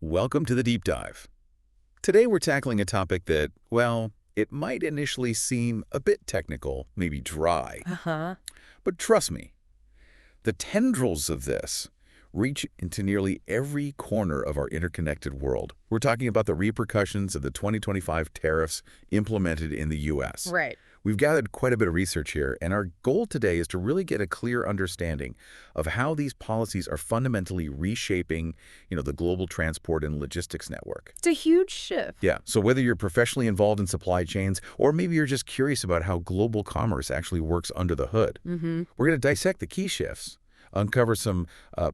Welcome to the Deep Dive. Today we're tackling a topic that, well, it might initially seem a bit technical, maybe dry. Uh-huh. But trust me, the tendrils of this reach into nearly every corner of our interconnected world. We're talking about the repercussions of the 2025 tariffs implemented in the U.S. Right. We've gathered quite a bit of research here, and our goal today is to really get a clear understanding of how these policies are fundamentally reshaping, the global transport and logistics network. It's a huge shift. Yeah, so whether you're professionally involved in supply chains or maybe you're just curious about how global commerce actually works under the hood, we're going to dissect the key shifts, uncover some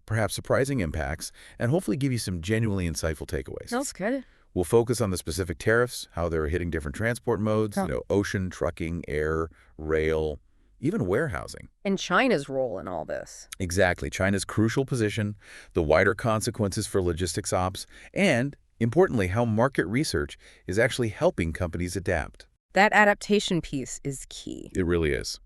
perhaps surprising impacts, and hopefully give you some genuinely insightful takeaways. That's good. We'll focus on the specific tariffs, how they're hitting different transport modes, Huh. ocean, trucking, air, rail, even warehousing. And China's role in all this. Exactly. China's crucial position, the wider consequences for logistics ops, and, importantly, how market research is actually helping companies adapt. That adaptation piece is key. It really is.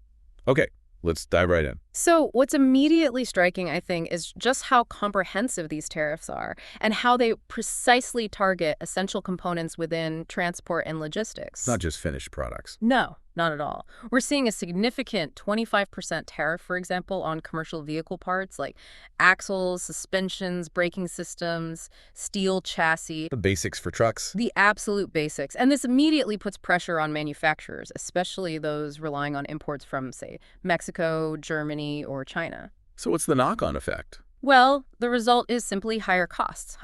Okay, let's dive right in. So what's immediately striking, I think, is just how comprehensive these tariffs are and how they precisely target essential components within transport and logistics. It's not just finished products. No, not at all. We're seeing a significant 25% tariff, for example, on commercial vehicle parts like axles, suspensions, braking systems, steel chassis. The basics for trucks. The absolute basics. And this immediately puts pressure on manufacturers, especially those relying on imports from, say, Mexico, Germany, or China. So what's the knock-on effect? Well, the result is simply higher costs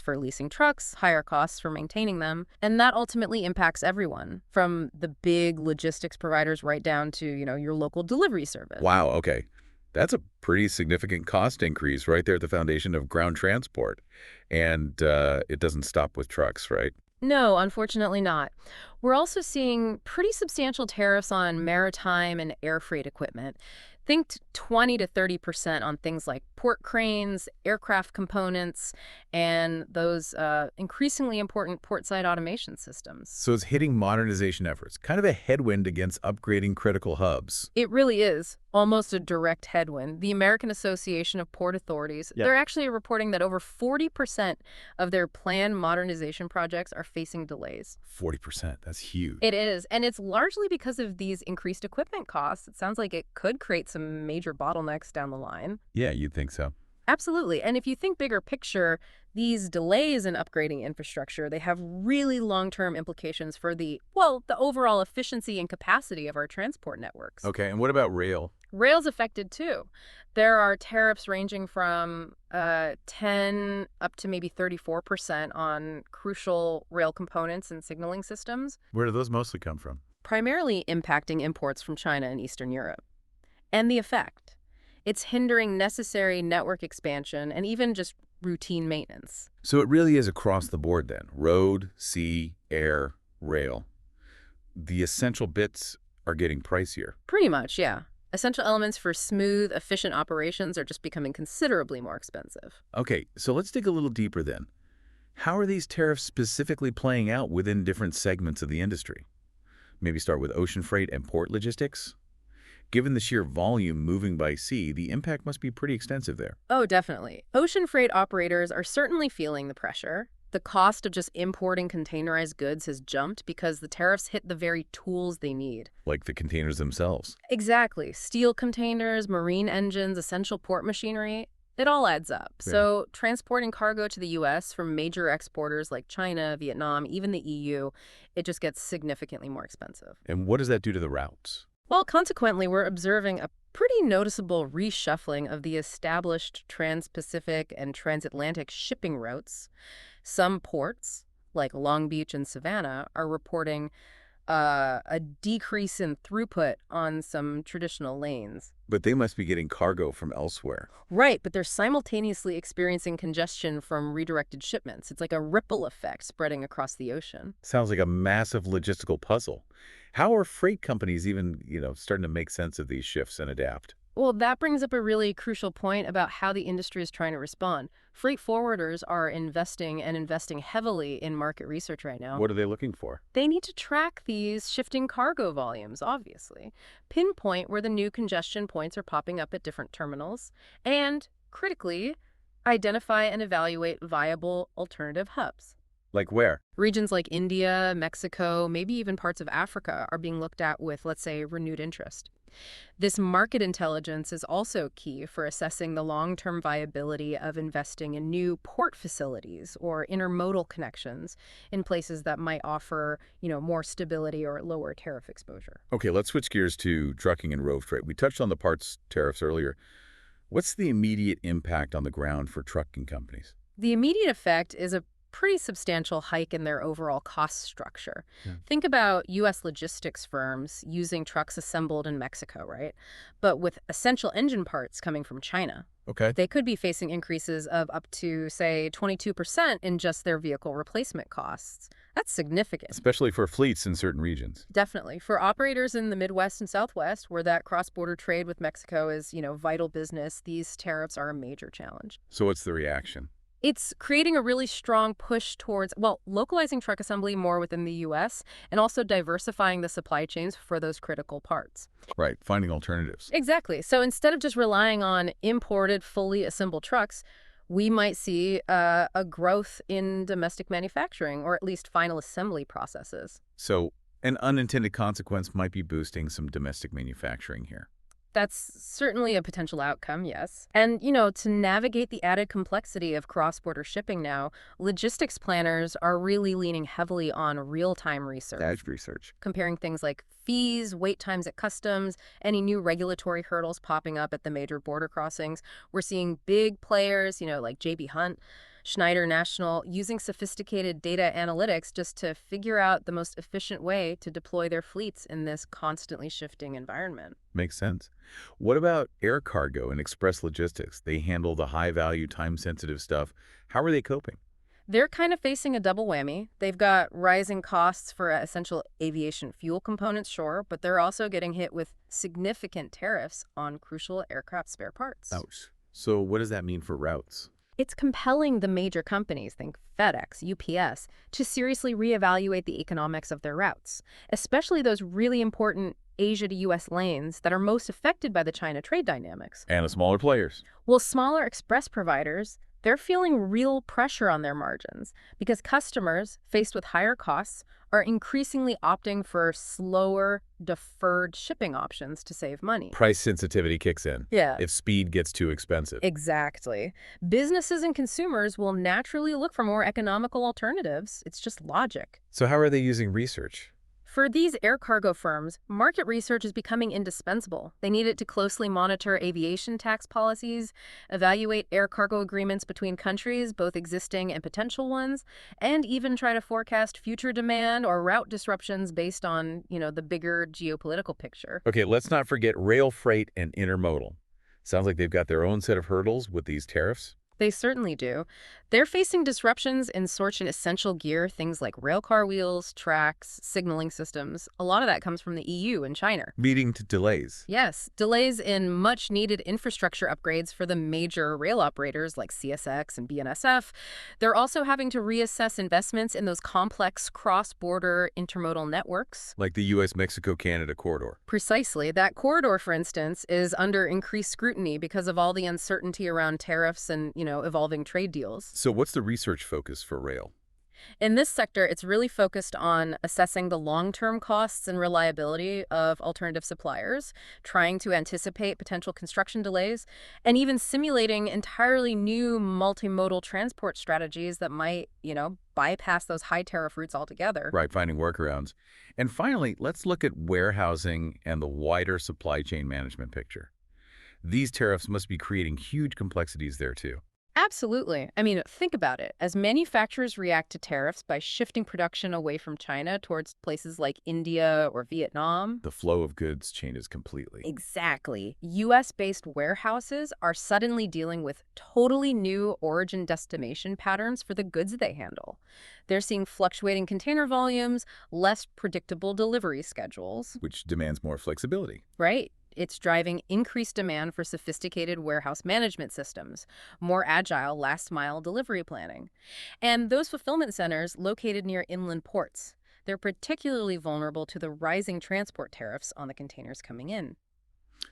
for leasing trucks, higher costs for maintaining them, and that ultimately impacts everyone, from the big logistics providers right down to, your local delivery service. Wow, okay. That's a pretty significant cost increase right there at the foundation of ground transport. And it doesn't stop with trucks, right? No, unfortunately not. We're also seeing pretty substantial tariffs on maritime and air freight equipment. Think 20 to 30% on things like port cranes, aircraft components, and those increasingly important portside automation systems. So it's hitting modernization efforts, kind of a headwind against upgrading critical hubs. It really is almost a direct headwind. The American Association of Port Authorities, they're actually reporting that over 40% of their planned modernization projects are facing delays. 40%, that's huge. It is, and it's largely because of these increased equipment costs. It sounds like it could create some major bottlenecks down the line. Yeah, you'd think so. Absolutely. And if you think bigger picture, these delays in upgrading infrastructure, they have really long-term implications for the overall efficiency and capacity of our transport networks. Okay, and what about rail? Rail's affected too. There are tariffs ranging from 10 up to maybe 34% on crucial rail components and signaling systems, Where do those mostly come from? primarily impacting imports from China and Eastern Europe. And the effect? It's hindering necessary network expansion and even just routine maintenance. So it really is across the board then. Road, sea, air, rail. The essential bits are getting pricier. Pretty much, yeah. Essential elements for smooth, efficient operations are just becoming considerably more expensive. Okay, so let's dig a little deeper then. How are these tariffs specifically playing out within different segments of the industry? Maybe start with ocean freight and port logistics? Given the sheer volume moving by sea, the impact must be pretty extensive there. Oh, definitely. Ocean freight operators are certainly feeling the pressure. The cost of just importing containerized goods has jumped because the tariffs hit the very tools they need. Like the containers themselves. Exactly. Steel containers, marine engines, essential port machinery, it all adds up. Yeah. So transporting cargo to the U.S. from major exporters like China, Vietnam, even the EU, it just gets significantly more expensive. And what does that do to the routes? Well, consequently, we're observing a pretty noticeable reshuffling of the established trans-Pacific and transatlantic shipping routes. Some ports, like Long Beach and Savannah, are reporting a decrease in throughput on some traditional lanes. But they must be getting cargo from elsewhere. Right, but they're simultaneously experiencing congestion from redirected shipments. It's like a ripple effect spreading across the ocean. Sounds like a massive logistical puzzle. How are freight companies even, starting to make sense of these shifts and adapt? Well, that brings up a really crucial point about how the industry is trying to respond. Freight forwarders are investing heavily in market research right now. What are they looking for? They need to track these shifting cargo volumes, obviously, pinpoint where the new congestion points are popping up at different terminals, and, critically, identify and evaluate viable alternative hubs. Like where? Regions like India, Mexico, maybe even parts of Africa are being looked at with, let's say, renewed interest. This market intelligence is also key for assessing the long-term viability of investing in new port facilities or intermodal connections in places that might offer, more stability or lower tariff exposure. Okay, let's switch gears to trucking and road freight. We touched on the parts tariffs earlier. What's the immediate impact on the ground for trucking companies? The immediate effect is a pretty substantial hike in their overall cost structure. Yeah. Think about U.S. logistics firms using trucks assembled in Mexico, right? But with essential engine parts coming from China. Okay. They could be facing increases of up to, say, 22% in just their vehicle replacement costs. That's significant. Especially for fleets in certain regions. Definitely. For operators in the Midwest and Southwest, where that cross-border trade with Mexico is, vital business, these tariffs are a major challenge. So what's the reaction? It's creating a really strong push towards, well, localizing truck assembly more within the U.S. and also diversifying the supply chains for those critical parts. Right, finding alternatives. Exactly. So instead of just relying on imported, fully assembled trucks, we might see a growth in domestic manufacturing, or at least final assembly processes. So an unintended consequence might be boosting some domestic manufacturing here. That's certainly a potential outcome, yes. And, to navigate the added complexity of cross-border shipping now, logistics planners are really leaning heavily on real-time research. That's research. Comparing things like fees, wait times at customs, any new regulatory hurdles popping up at the major border crossings. We're seeing big players, like J.B. Hunt, Schneider National, using sophisticated data analytics just to figure out the most efficient way to deploy their fleets in this constantly shifting environment. Makes sense. What about air cargo and express logistics? They handle the high-value, time-sensitive stuff. How are they coping? They're kind of facing a double whammy. They've got rising costs for essential aviation fuel components, sure, but they're also getting hit with significant tariffs on crucial aircraft spare parts. Ouch. So what does that mean for routes? It's compelling the major companies, think FedEx, UPS, to seriously reevaluate the economics of their routes, especially those really important Asia to U.S. lanes that are most affected by the China trade dynamics. And the smaller players. Well, smaller express providers, they're feeling real pressure on their margins because customers, faced with higher costs, are increasingly opting for slower, deferred shipping options to save money. Price sensitivity kicks in. Yeah. If speed gets too expensive. Exactly. Businesses and consumers will naturally look for more economical alternatives. It's just logic. So how are they using research? For these air cargo firms, market research is becoming indispensable. They need it to closely monitor aviation tax policies, evaluate air cargo agreements between countries, both existing and potential ones, and even try to forecast future demand or route disruptions based on, the bigger geopolitical picture. Okay, let's not forget rail freight and intermodal. Sounds like they've got their own set of hurdles with these tariffs. They certainly do. They're facing disruptions in certain essential gear, things like railcar wheels, tracks, signaling systems. A lot of that comes from the EU and China. Leading to delays. Yes, delays in much-needed infrastructure upgrades for the major rail operators like CSX and BNSF. They're also having to reassess investments in those complex cross-border intermodal networks. Like the U.S.-Mexico-Canada corridor. Precisely. That corridor, for instance, is under increased scrutiny because of all the uncertainty around tariffs and, evolving trade deals. So what's the research focus for rail? In this sector, it's really focused on assessing the long-term costs and reliability of alternative suppliers, trying to anticipate potential construction delays, and even simulating entirely new multimodal transport strategies that might, bypass those high tariff routes altogether. Right, finding workarounds. And finally, let's look at warehousing and the wider supply chain management picture. These tariffs must be creating huge complexities there too. Absolutely. I mean, think about it. As manufacturers react to tariffs by shifting production away from China towards places like India or Vietnam. The flow of goods changes completely. Exactly. U.S.-based warehouses are suddenly dealing with totally new origin-destination patterns for the goods they handle. They're seeing fluctuating container volumes, less predictable delivery schedules. Which demands more flexibility. Right. It's driving increased demand for sophisticated warehouse management systems, more agile last-mile delivery planning. And those fulfillment centers located near inland ports, they're particularly vulnerable to the rising transport tariffs on the containers coming in.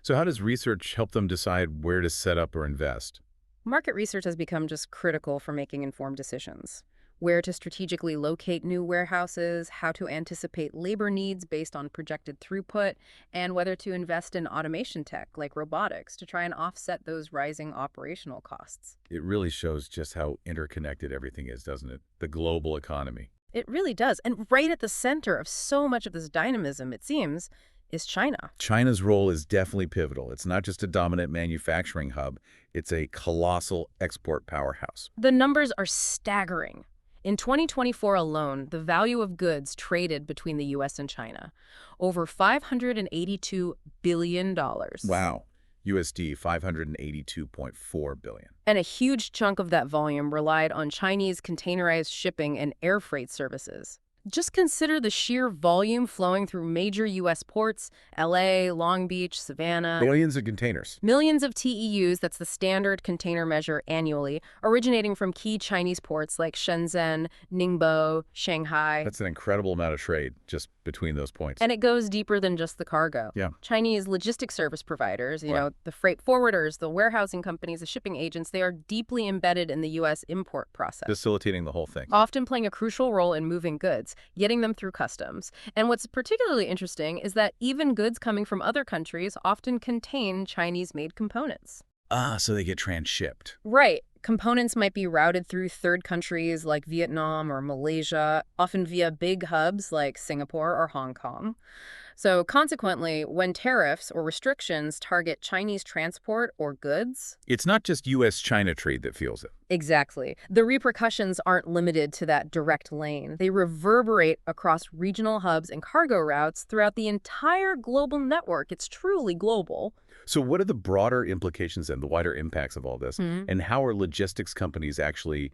So how does research help them decide where to set up or invest? Market research has become just critical for making informed decisions. Where to strategically locate new warehouses, how to anticipate labor needs based on projected throughput, and whether to invest in automation tech like robotics to try and offset those rising operational costs. It really shows just how interconnected everything is, doesn't it? The global economy. It really does. And right at the center of so much of this dynamism, it seems, is China. China's role is definitely pivotal. It's not just a dominant manufacturing hub, it's a colossal export powerhouse. The numbers are staggering. In 2024 alone, the value of goods traded between the U.S. and China, over $582 billion. Wow. USD 582.4 billion. And a huge chunk of that volume relied on Chinese containerized shipping and air freight services. Just consider the sheer volume flowing through major U.S. ports, LA, Long Beach, Savannah. Billions of containers. Millions of TEUs, that's the standard container measure annually, originating from key Chinese ports like Shenzhen, Ningbo, Shanghai. That's an incredible amount of trade just between those points. And it goes deeper than just the cargo. Yeah. Chinese logistics service providers, Right. the freight forwarders, the warehousing companies, the shipping agents, they are deeply embedded in the U.S. import process, Facilitating the whole thing. often playing a crucial role in moving goods, getting them through customs. And what's particularly interesting is that even goods coming from other countries often contain Chinese-made components. Ah, so they get transshipped. Right. Components might be routed through third countries like Vietnam or Malaysia, often via big hubs like Singapore or Hong Kong. So consequently, when tariffs or restrictions target Chinese transport or goods, It's not just U.S.-China trade that feels it. exactly, the repercussions aren't limited to that direct lane. They reverberate across regional hubs and cargo routes throughout the entire global network. It's truly global. So what are the broader implications and the wider impacts of all this? Mhm. And how are logistics companies actually,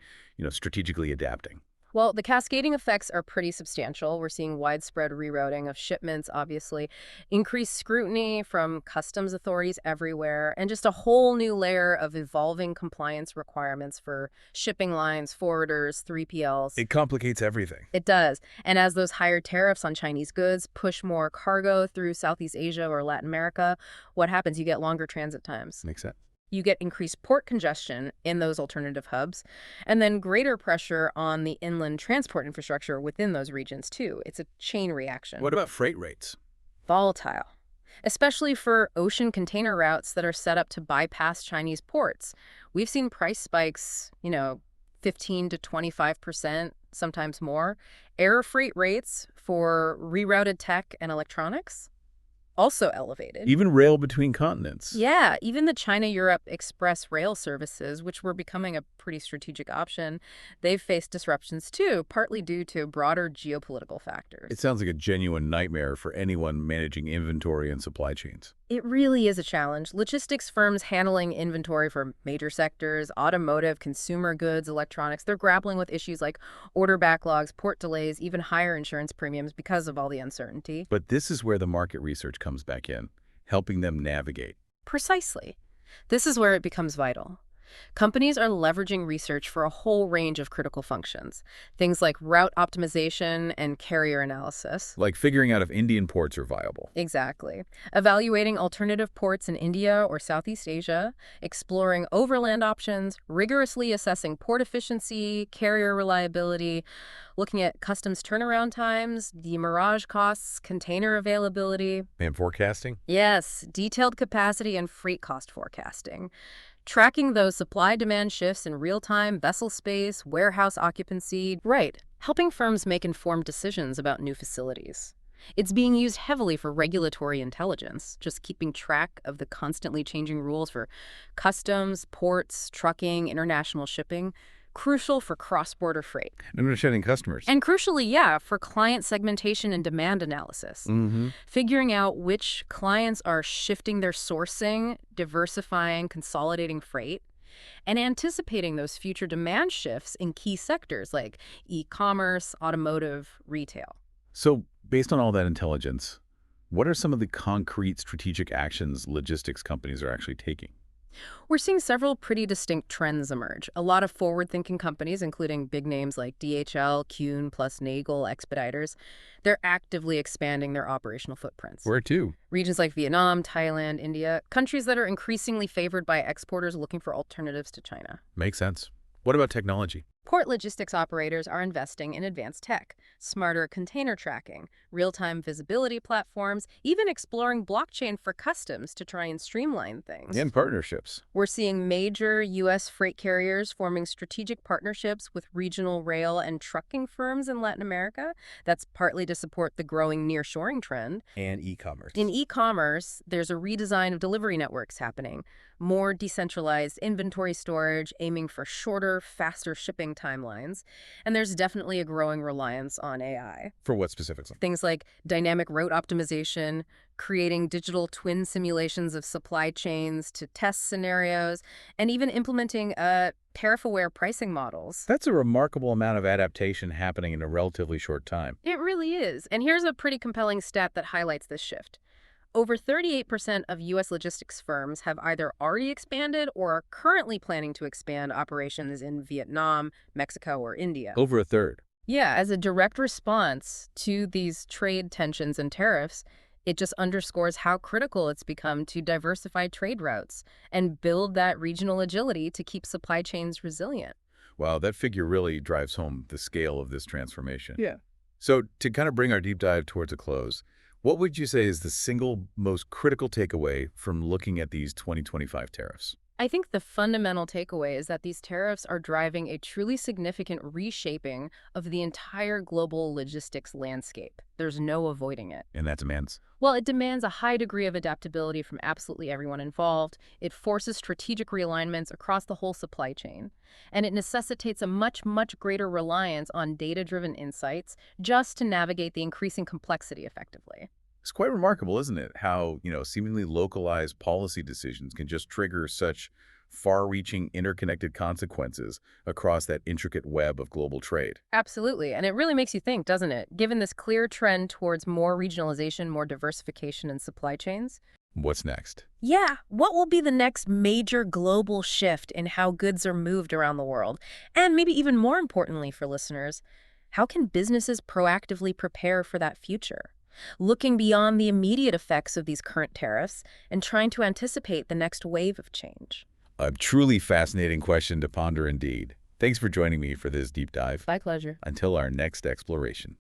strategically adapting? Well, the cascading effects are pretty substantial. We're seeing widespread rerouting of shipments, obviously, increased scrutiny from customs authorities everywhere, and just a whole new layer of evolving compliance requirements for shipping lines, forwarders, 3PLs. It complicates everything. It does. And as those higher tariffs on Chinese goods push more cargo through Southeast Asia or Latin America, what happens? You get longer transit times. Makes sense. You get increased port congestion in those alternative hubs, and then greater pressure on the inland transport infrastructure within those regions, too. It's a chain reaction. What about freight rates? Volatile, especially for ocean container routes that are set up to bypass Chinese ports. We've seen price spikes, 15 to 25%, sometimes more. Air freight rates for rerouted tech and electronics, also elevated. Even rail between continents. Yeah, even the China-Europe express rail services, which were becoming a pretty strategic option, they've faced disruptions too, partly due to broader geopolitical factors. It sounds like a genuine nightmare for anyone managing inventory and supply chains. It really is a challenge. Logistics firms handling inventory for major sectors, automotive, consumer goods, electronics, they're grappling with issues like order backlogs, port delays, even higher insurance premiums because of all the uncertainty. But this is where the market research comes back in, helping them navigate. Precisely. This is where it becomes vital. Companies are leveraging research for a whole range of critical functions, things like route optimization and carrier analysis. Like figuring out if Indian ports are viable. Exactly. Evaluating alternative ports in India or Southeast Asia, exploring overland options, rigorously assessing port efficiency, carrier reliability, looking at customs turnaround times, demurrage costs, container availability. And forecasting? Yes, detailed capacity and freight cost forecasting. Tracking those supply-demand shifts in real time, vessel space, warehouse occupancy. Right. Helping firms make informed decisions about new facilities. It's being used heavily for regulatory intelligence, just keeping track of the constantly changing rules for customs, ports, trucking, international shipping. Crucial for cross-border freight. And understanding customers. And crucially, yeah, for client segmentation and demand analysis. Figuring out which clients are shifting their sourcing, diversifying, consolidating freight, and anticipating those future demand shifts in key sectors like e-commerce, automotive, retail. So, based on all that intelligence, what are some of the concrete strategic actions logistics companies are actually taking? We're seeing several pretty distinct trends emerge. A lot of forward-thinking companies, including big names like DHL, Kuhn, plus Nagel, Expeditors, they're actively expanding their operational footprints. Where to? Regions like Vietnam, Thailand, India, countries that are increasingly favored by exporters looking for alternatives to China. Makes sense. What about technology? Port logistics operators are investing in advanced tech, smarter container tracking, real-time visibility platforms, even exploring blockchain for customs to try and streamline things. And partnerships. We're seeing major U.S. freight carriers forming strategic partnerships with regional rail and trucking firms in Latin America. That's partly to support the growing nearshoring trend. And e-commerce. In e-commerce, there's a redesign of delivery networks happening. More decentralized inventory storage, aiming for shorter, faster shipping timelines. And there's definitely a growing reliance on AI. For what specifically? Things like dynamic route optimization, creating digital twin simulations of supply chains to test scenarios, and even implementing tariff-aware pricing models. That's a remarkable amount of adaptation happening in a relatively short time. It really is. And here's a pretty compelling stat that highlights this shift. Over 38% of U.S. logistics firms have either already expanded or are currently planning to expand operations in Vietnam, Mexico, or India. Over a third. Yeah, as a direct response to these trade tensions and tariffs, it just underscores how critical it's become to diversify trade routes and build that regional agility to keep supply chains resilient. Wow, that figure really drives home the scale of this transformation. Yeah. So to kind of bring our deep dive towards a close, what would you say is the single most critical takeaway from looking at these 2025 tariffs? I think the fundamental takeaway is that these tariffs are driving a truly significant reshaping of the entire global logistics landscape. There's no avoiding it. And that demands? Well, it demands a high degree of adaptability from absolutely everyone involved. It forces strategic realignments across the whole supply chain. And it necessitates a much, much greater reliance on data-driven insights just to navigate the increasing complexity effectively. It's quite remarkable, isn't it, how, seemingly localized policy decisions can just trigger such far-reaching interconnected consequences across that intricate web of global trade. Absolutely. And it really makes you think, doesn't it? Given this clear trend towards more regionalization, more diversification in supply chains. What's next? Yeah, what will be the next major global shift in how goods are moved around the world? And maybe even more importantly for listeners, how can businesses proactively prepare for that future? Looking beyond the immediate effects of these current tariffs and trying to anticipate the next wave of change. A truly fascinating question to ponder indeed. Thanks for joining me for this deep dive. My pleasure. Until our next exploration.